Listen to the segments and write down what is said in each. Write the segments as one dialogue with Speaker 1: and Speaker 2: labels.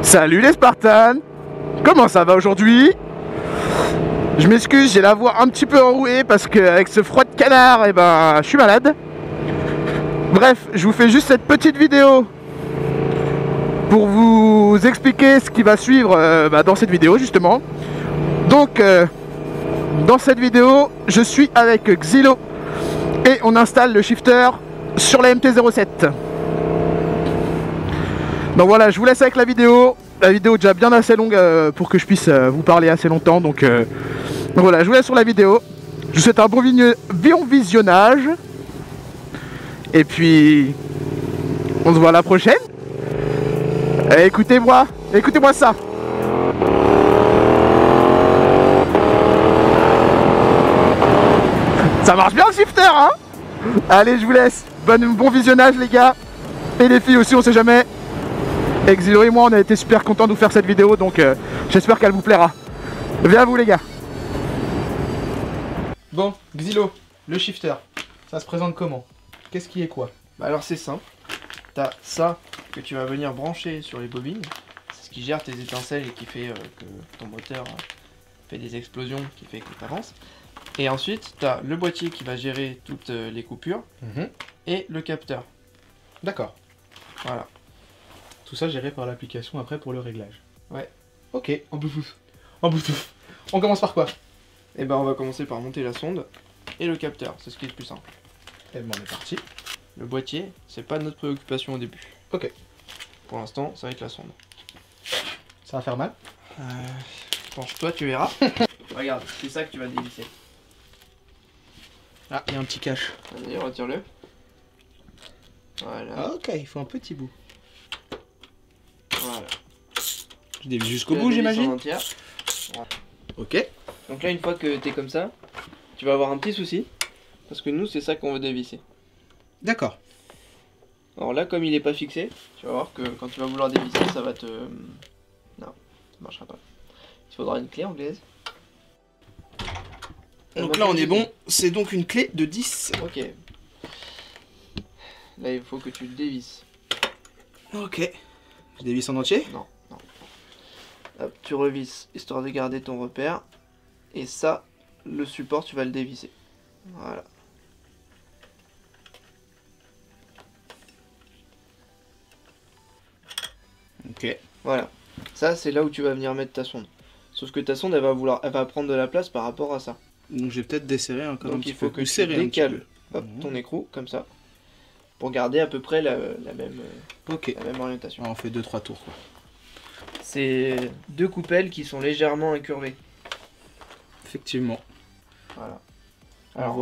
Speaker 1: Salut les Spartans! Comment ça va aujourd'hui? Je m'excuse, j'ai la voix un petit peu enrouée parce qu'avec ce froid de canard, eh ben, je suis malade. Bref, je vous fais juste cette petite vidéo pour vous expliquer ce qui va suivre dans cette vidéo justement. Donc, dans cette vidéo, je suis avec Xilo et on installe le shifter sur la MT-07. Donc voilà, je vous laisse avec la vidéo. La vidéo est déjà bien assez longue pour que je puisse vous parler assez longtemps. Donc voilà, je vous laisse sur la vidéo. Je vous souhaite un bon visionnage. Et puis, on se voit à la prochaine. Et écoutez-moi ça. Ça marche bien le shifter, hein? Allez, je vous laisse. Bon visionnage les gars. Et les filles aussi, on sait jamais. Et Xilo et moi on a été super contents de vous faire cette vidéo, donc j'espère qu'elle vous plaira. Viens à vous les gars. Bon, Xilo, le shifter, ça se présente comment? Qu'est-ce qui est quoi?
Speaker 2: Bah alors c'est simple, t'as ça que tu vas venir brancher sur les bobines, c'est ce qui gère tes étincelles et qui fait que ton moteur fait des explosions, qui fait que tu avances. Et ensuite t'as le boîtier qui va gérer toutes les coupures et le capteur.
Speaker 1: D'accord.
Speaker 2: Voilà.
Speaker 1: Tout ça géré par l'application après pour le réglage.
Speaker 2: Ouais.
Speaker 1: Ok, en Bluetooth. En Bluetooth. On commence par quoi?
Speaker 2: Et ben on va commencer par monter la sonde et le capteur, c'est ce qui est le plus simple.
Speaker 1: Et bon, on est parti.
Speaker 2: Le boîtier, c'est pas notre préoccupation au début.
Speaker 1: Ok.
Speaker 2: Pour l'instant, ça va être la sonde.
Speaker 1: Ça va faire mal?
Speaker 2: Penche-toi, tu verras. Regarde, c'est ça que tu vas dévisser.
Speaker 1: Ah, il y a un petit cache.
Speaker 2: Vas-y, retire-le. Voilà.
Speaker 1: Ok, il faut un petit bout.
Speaker 2: Voilà.
Speaker 1: Je dévisse jusqu'au bout, j'imagine.
Speaker 2: Voilà.
Speaker 1: Ok.
Speaker 2: Donc là, une fois que t'es comme ça, tu vas avoir un petit souci. Parce que nous, c'est ça qu'on veut dévisser.
Speaker 1: D'accord.
Speaker 2: Alors là, comme il est pas fixé, tu vas voir que quand tu vas vouloir dévisser, ça va te... Non, ça marchera pas. Il faudra une clé anglaise.
Speaker 1: Donc là, on est bon. C'est donc une clé de 10.
Speaker 2: Ok. Là, il faut que tu le dévisses.
Speaker 1: Ok. Je dévisse en entier?
Speaker 2: Non, non. Hop, tu revisses, histoire de garder ton repère. Et ça, le support, tu vas le dévisser. Voilà.
Speaker 1: Ok.
Speaker 2: Voilà. Ça, c'est là où tu vas venir mettre ta sonde. Sauf que ta sonde, elle va prendre de la place par rapport à ça.
Speaker 1: Donc je vais peut-être desserrer encore un petit peu.
Speaker 2: Donc il faut que tu décales ton écrou, comme ça. Pour garder à peu près la même orientation.
Speaker 1: Alors on fait 2-3 tours quoi.
Speaker 2: C'est deux coupelles qui sont légèrement incurvées.
Speaker 1: Effectivement.
Speaker 2: Voilà.
Speaker 1: Alors,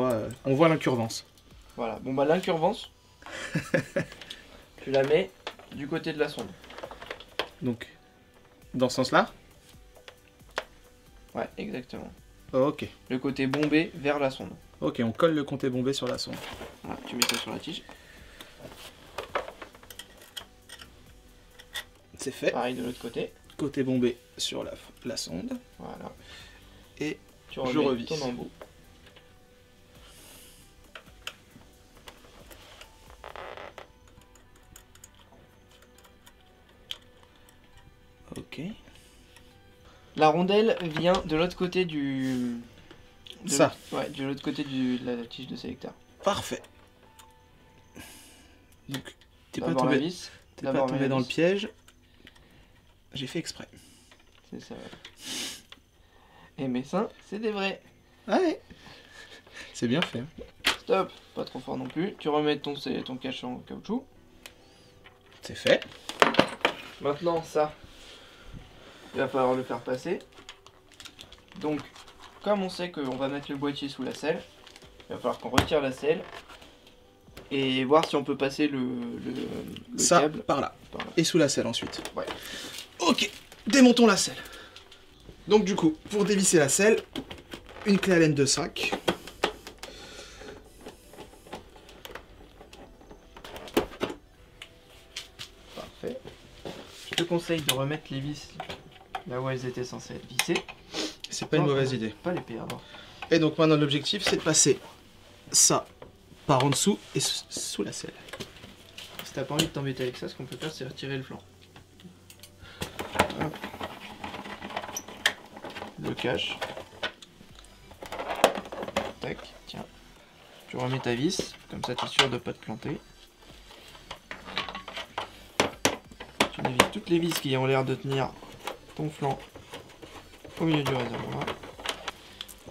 Speaker 1: on voit l'incurvance.
Speaker 2: Voilà. Bon bah l'incurvance, tu la mets du côté de la sonde.
Speaker 1: Donc, dans ce sens-là?
Speaker 2: Ouais, exactement.
Speaker 1: Oh, ok.
Speaker 2: Le côté bombé vers la sonde.
Speaker 1: Ok, on colle le comté bombé sur la sonde.
Speaker 2: Voilà, tu mets ça sur la tige.
Speaker 1: C'est fait.
Speaker 2: Pareil de l'autre côté.
Speaker 1: Côté bombé sur la sonde.
Speaker 2: Voilà.
Speaker 1: Et
Speaker 2: tu
Speaker 1: je revisse
Speaker 2: ton embout.
Speaker 1: Ok.
Speaker 2: La rondelle vient de l'autre côté du... Ouais, de l'autre côté de la tige de sélecteur.
Speaker 1: Parfait. Donc, t'es pas
Speaker 2: tombé
Speaker 1: dans le piège. J'ai fait exprès.
Speaker 2: C'est ça. Et mes seins, c'est des vrais.
Speaker 1: Ouais. C'est bien fait.
Speaker 2: Stop, pas trop fort non plus. Tu remets ton cache en caoutchouc.
Speaker 1: C'est fait.
Speaker 2: Maintenant, ça, il va falloir le faire passer. Donc, comme on sait qu'on va mettre le boîtier sous la selle, il va falloir qu'on retire la selle et voir si on peut passer le câble
Speaker 1: par là. Et sous la selle ensuite.
Speaker 2: Ouais.
Speaker 1: Ok, démontons la selle. Donc du coup, pour dévisser la selle, une clé Allen de 5.
Speaker 2: Parfait. Je te conseille de remettre les vis là où elles étaient censées être vissées.
Speaker 3: c'est pas une mauvaise idée.
Speaker 2: Pas les perdre.
Speaker 3: Et donc maintenant l'objectif c'est de passer ça par en dessous et sous la selle.
Speaker 2: Si t'as pas envie de t'embêter avec ça, ce qu'on peut faire c'est retirer le flanc. Hop. Le cache. Tac, tiens. Tu remets ta vis, comme ça tu es sûr de pas te planter. Tu dévises toutes les vis qui ont l'air de tenir ton flanc au milieu du réservoir.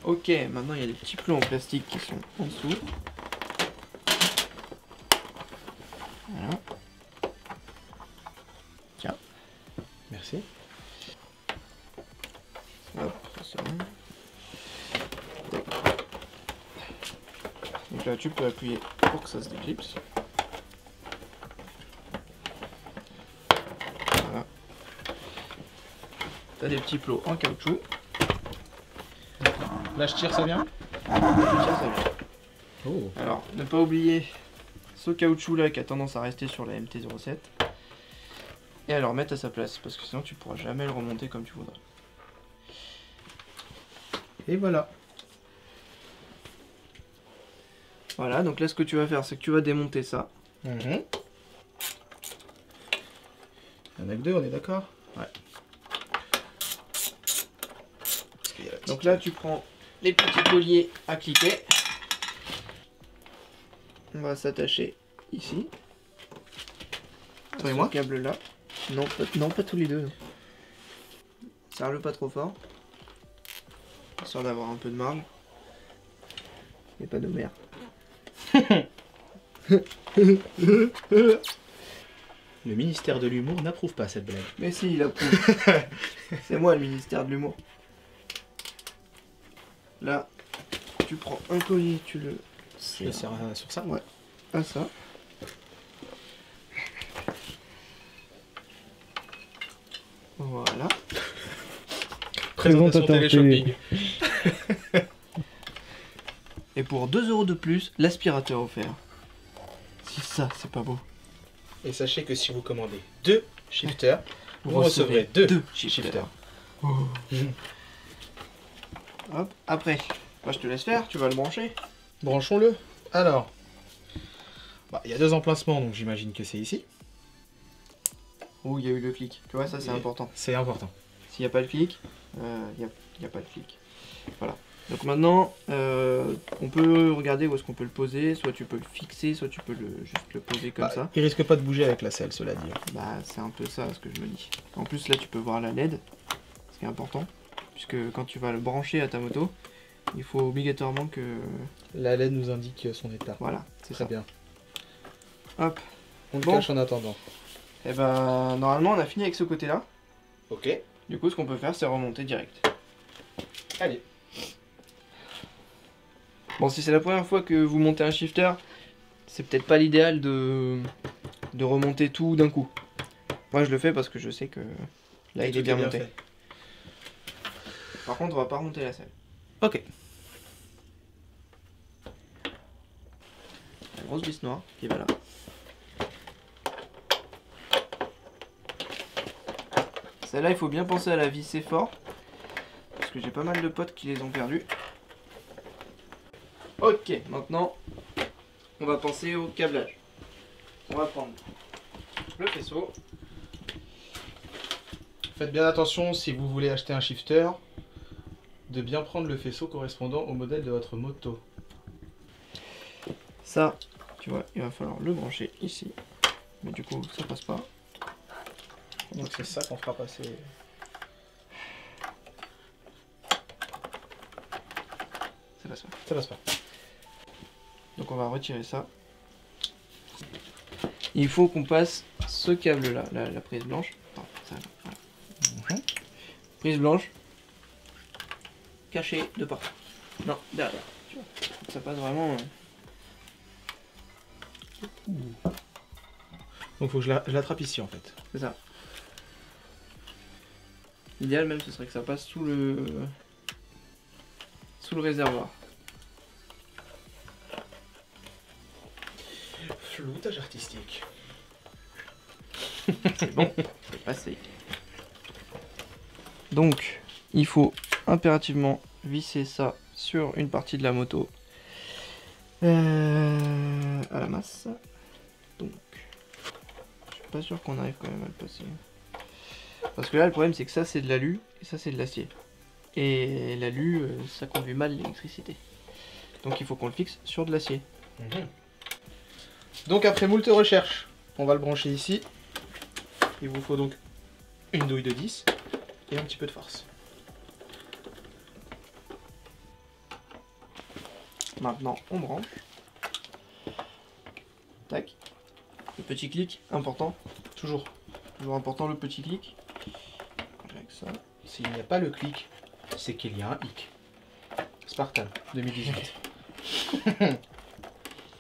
Speaker 2: Ok, maintenant il y a des petits plots en plastique qui sont en dessous. Voilà. Tiens.
Speaker 3: Merci.
Speaker 2: Hop, ça. Donc là tu peux appuyer pour que ça se déclipse. Voilà. T'as des petits plots en caoutchouc.
Speaker 3: Là je tire, ça vient?
Speaker 2: Tiens, ça vient.
Speaker 3: Oh.
Speaker 2: Alors, ne pas oublier ce caoutchouc là qui a tendance à rester sur la MT-07 et à le remettre à sa place parce que sinon tu pourras jamais le remonter comme tu voudras.
Speaker 3: Et voilà.
Speaker 2: Voilà, donc là ce que tu vas faire c'est que tu vas démonter ça.
Speaker 3: Il y en a que deux, on est d'accord? Ouais.
Speaker 2: Donc là tu prends les petits colliers à cliquer. On va s'attacher ici.
Speaker 3: Toi et
Speaker 2: Ce
Speaker 3: moi?
Speaker 2: câble là. Non, pas tous les deux. Serre-le pas trop fort. Histoire d'avoir un peu de marge. Et pas de merde.
Speaker 3: Le ministère de l'humour n'approuve pas cette blague.
Speaker 2: Mais si, il approuve. C'est moi le ministère de l'humour. Là, tu prends un collier, tu le
Speaker 3: Je le serre sur ça?
Speaker 2: Ouais, à ça. Voilà.
Speaker 3: Présentation télé-shopping.
Speaker 2: Et pour 2 € de plus, l'aspirateur offert. Si ça, c'est pas beau.
Speaker 3: Et sachez que si vous commandez 2 shifters, vous recevrez 2 shifters.
Speaker 2: Oh. Hop, après, moi je te laisse faire, tu vas le brancher.
Speaker 3: Branchons-le. Alors, il y a 2 emplacements, donc j'imagine que c'est ici.
Speaker 2: Oh, il y a eu le clic. Tu vois, ça c'est important.
Speaker 3: C'est important.
Speaker 2: S'il n'y a pas le clic, il n'y a pas de clic. Voilà. Donc maintenant, on peut regarder où est-ce qu'on peut le poser. Soit tu peux le fixer, soit tu peux juste le poser comme ça.
Speaker 3: Il risque pas de bouger avec la selle, cela dit.
Speaker 2: Bah, c'est un peu ça ce que je me dis. En plus, là, tu peux voir la LED, ce qui est important. Puisque quand tu vas le brancher à ta moto, il faut obligatoirement que...
Speaker 3: La LED nous indique son état.
Speaker 2: Voilà, c'est
Speaker 3: Très
Speaker 2: ça.
Speaker 3: bien.
Speaker 2: Hop.
Speaker 3: On le
Speaker 2: Bon.
Speaker 3: cache en attendant.
Speaker 2: Et ben, normalement, on a fini avec ce côté-là.
Speaker 3: Ok.
Speaker 2: Du coup, ce qu'on peut faire, c'est remonter direct.
Speaker 3: Allez.
Speaker 2: Bon, si c'est la première fois que vous montez un shifter, c'est peut-être pas l'idéal de remonter tout d'un coup. Moi, je le fais parce que je sais que là, il est bien monté.
Speaker 3: fait.
Speaker 2: Par contre, on va pas remonter la selle.
Speaker 3: Ok.
Speaker 2: La grosse vis noire qui va là. Celle-là, il faut bien penser à la visser fort. Parce que j'ai pas mal de potes qui les ont perdus. Ok, maintenant, on va penser au câblage. On va prendre le faisceau.
Speaker 3: Faites bien attention si vous voulez acheter un shifter, de bien prendre le faisceau correspondant au modèle de votre moto.
Speaker 2: Ça, tu vois, il va falloir le brancher ici. Mais du coup, ça passe pas.
Speaker 3: Donc c'est ça qu'on fera passer.
Speaker 2: Ça passe pas.
Speaker 3: Ça passe pas.
Speaker 2: Donc on va retirer ça. Il faut qu'on passe ce câble là, la prise blanche. Non, ça, voilà. Prise blanche. Cachée de partout. Non, derrière. Tu vois. Ça passe vraiment.
Speaker 3: Donc faut que je l'attrape ici en fait.
Speaker 2: C'est ça. L'idéal même ce serait que ça passe sous le réservoir.
Speaker 3: Floutage artistique.
Speaker 2: C'est bon, c'est passé. Donc, il faut impérativement visser ça sur une partie de la moto à la masse. Donc, je suis pas sûr qu'on arrive quand même à le passer. Parce que là, le problème, c'est que ça, c'est de l'alu et ça, c'est de l'acier. Et l'alu, ça conduit mal l'électricité. Donc, il faut qu'on le fixe sur de l'acier.
Speaker 3: Donc, après moult recherches, on va le brancher ici. Il vous faut donc une douille de 10 et un petit peu de force.
Speaker 2: Maintenant, on branche. Tac. Le petit clic, important.
Speaker 3: Toujours.
Speaker 2: Toujours important le petit clic. Avec ça.
Speaker 3: S'il n'y a pas le clic, c'est qu'il y a un hic. Spartan 2018.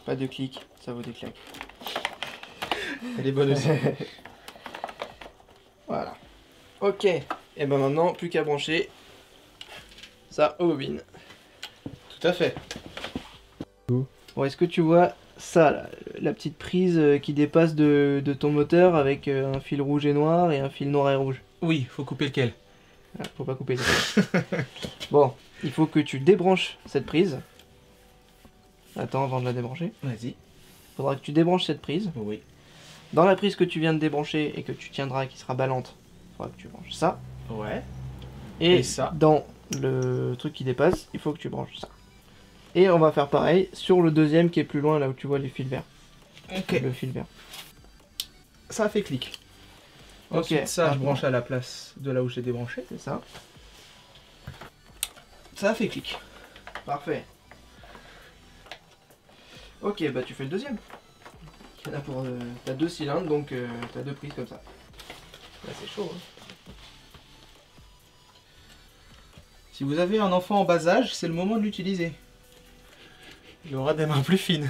Speaker 2: Pas de clic, ça vaut des claques.
Speaker 3: Elle est bonne aussi.
Speaker 2: Voilà. Ok. Et ben maintenant, plus qu'à brancher ça aux bobines.
Speaker 3: Tout à fait.
Speaker 2: Bon, est-ce que tu vois ça, là, la petite prise qui dépasse de ton moteur avec un fil rouge et noir et un fil noir et rouge?
Speaker 3: Oui, faut couper lequel?
Speaker 2: Ah, faut pas couper. Bon, il faut que tu débranches cette prise. Attends, avant de la débrancher.
Speaker 3: Vas-y.
Speaker 2: Faudra que tu débranches cette prise.
Speaker 3: Oui.
Speaker 2: Dans la prise que tu viens de débrancher et que tu tiendras, qui sera ballante, faudra que tu branches ça.
Speaker 3: Ouais.
Speaker 2: Et
Speaker 3: Et ça.
Speaker 2: dans le truc qui dépasse, il faut que tu branches ça. Et on va faire pareil sur le deuxième qui est plus loin, là où tu vois les fils verts.
Speaker 3: Ok.
Speaker 2: Le fil vert.
Speaker 3: Ça a fait clic.
Speaker 2: Ok.
Speaker 3: Ensuite, ça, je branche à la place de là où j'ai débranché.
Speaker 2: C'est ça.
Speaker 3: Ça a fait clic.
Speaker 2: Parfait. Ok, bah tu fais le deuxième. Il y en a pour, t'as 2 cylindres, donc t'as 2 prises comme ça. Là c'est chaud. Hein.
Speaker 3: Si vous avez un enfant en bas âge, c'est le moment de l'utiliser. Il aura des mains plus fines.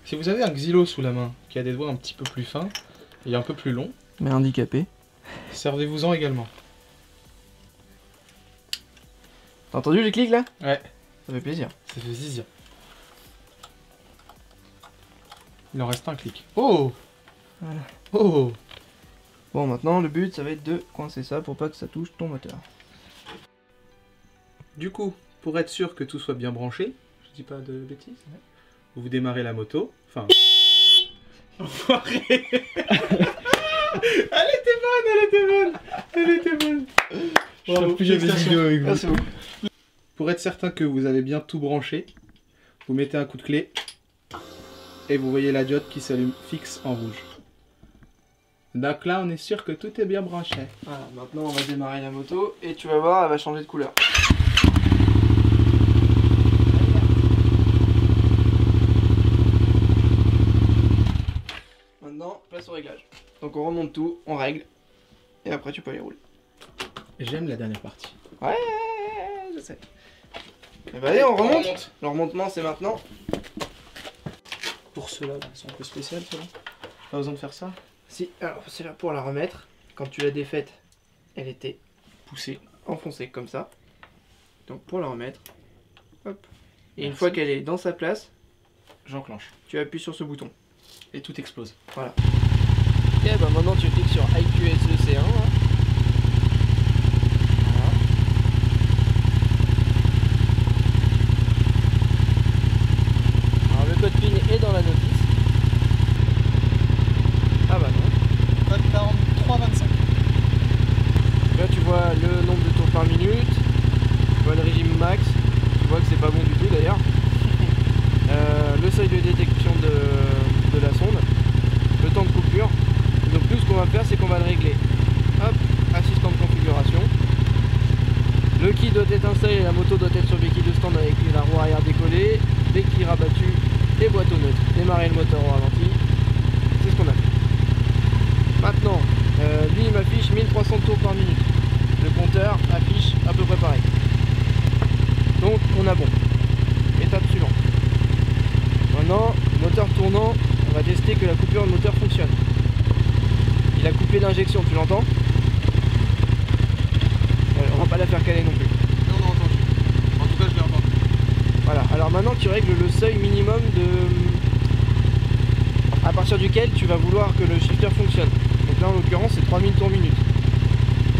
Speaker 3: Si vous avez un xylo sous la main, qui a des doigts un petit peu plus fins et un peu plus longs,
Speaker 2: Mais handicapé.
Speaker 3: servez-vous-en également.
Speaker 2: T'as entendu les clics là?
Speaker 3: Ouais.
Speaker 2: Ça fait plaisir.
Speaker 3: Ça fait zizir. Il en reste un clic. Oh!
Speaker 2: Voilà.
Speaker 3: Oh!
Speaker 2: Bon, maintenant le but ça va être de coincer ça pour pas que ça touche ton moteur.
Speaker 3: Du coup, pour être sûr que tout soit bien branché, je dis pas de bêtises, vous démarrez la moto. Enfin. Enfoiré. Elle était bonne, elle était bonne, elle était bonne. Bravo, félicitations.
Speaker 2: Avec vous. Ah, c'est bon.
Speaker 3: Pour être certain que vous avez bien tout branché, vous mettez un coup de clé et vous voyez la diode qui s'allume fixe en rouge. Donc là, on est sûr que tout est bien branché.
Speaker 2: Voilà, maintenant on va démarrer la moto et tu vas voir, elle va changer de couleur. Maintenant, place au réglage. Donc on remonte tout, on règle et après tu peux aller rouler.
Speaker 3: J'aime la dernière partie.
Speaker 2: Ouais, je sais. Et bah allez, on remonte. Le remontement c'est maintenant.
Speaker 3: Pour ceux-là, ils sont un peu spéciales, ceux-là. Pas besoin de faire ça.
Speaker 2: Si, alors c'est là pour la remettre. Quand tu l'as défaite, elle était
Speaker 3: Pousser.
Speaker 2: enfoncée comme ça. Donc pour la remettre, hop. Et une
Speaker 3: Merci.
Speaker 2: fois qu'elle est dans sa place,
Speaker 3: J'enclenche.
Speaker 2: tu appuies sur ce bouton.
Speaker 3: Et tout explose.
Speaker 2: Voilà. Ok, bah maintenant tu cliques sur IQSEC1. Hein. Voilà. Alors le code PIN est dans la notice. Ah bah non.
Speaker 3: Code 4325.
Speaker 2: Là tu vois le nombre de tours par minute, tu vois le régime max, tu vois que c'est pas bon du tout d'ailleurs. Le seuil de détection de la sonde, le temps de coupure. Donc nous ce qu'on va faire c'est qu'on va le régler. Hop, assistant de configuration. Le quai doit être installé et la moto doit être sur béquille de stand avec la roue arrière décollée, béquille rabattue et boîte au neutre. Démarrer le moteur au ralenti, c'est ce qu'on a fait. Maintenant, lui il m'affiche 1300 tours par minute. Le compteur affiche à peu près pareil. Donc on a bon. Étape suivante. Maintenant, moteur tournant, on va tester que la coupure de moteur fonctionne. Il a coupé l'injection, tu l'entends? On va pas la faire caler non plus.
Speaker 3: Non, non, entendu. En tout cas, je l'ai entendu.
Speaker 2: Voilà, alors maintenant tu règles le seuil minimum à partir duquel tu vas vouloir que le shifter fonctionne. Donc là en l'occurrence c'est 3000 tours minute.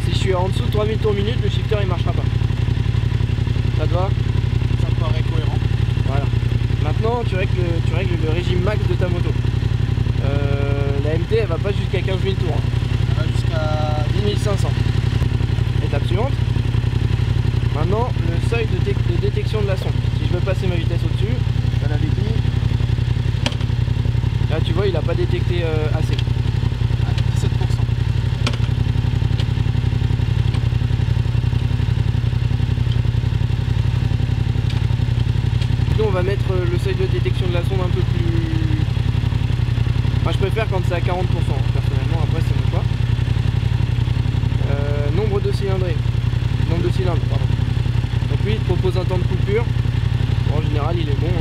Speaker 2: Si je suis en dessous de 3000 tours minute, le shifter il marchera pas. Ça te va?
Speaker 3: Ça me paraît cohérent.
Speaker 2: Voilà. Maintenant tu règles le régime max de ta moto. La MT elle va pas jusqu'à 15 000 tours. Hein.
Speaker 3: Elle va jusqu'à
Speaker 2: 10 500. Étape suivante. Maintenant le seuil de détection de la sonde. Si je veux passer ma vitesse au-dessus, je la décline. Là tu vois il a pas détecté assez.
Speaker 3: 17%.
Speaker 2: Nous on va mettre le seuil de détection de la sonde un peu plus... Enfin je préfère quand c'est à 40% personnellement, après c'est mon choix. Nombre de cylindrées. Nombre de cylindres, pardon. Donc lui il te propose un temps de coupure. Bon, en général il est bon,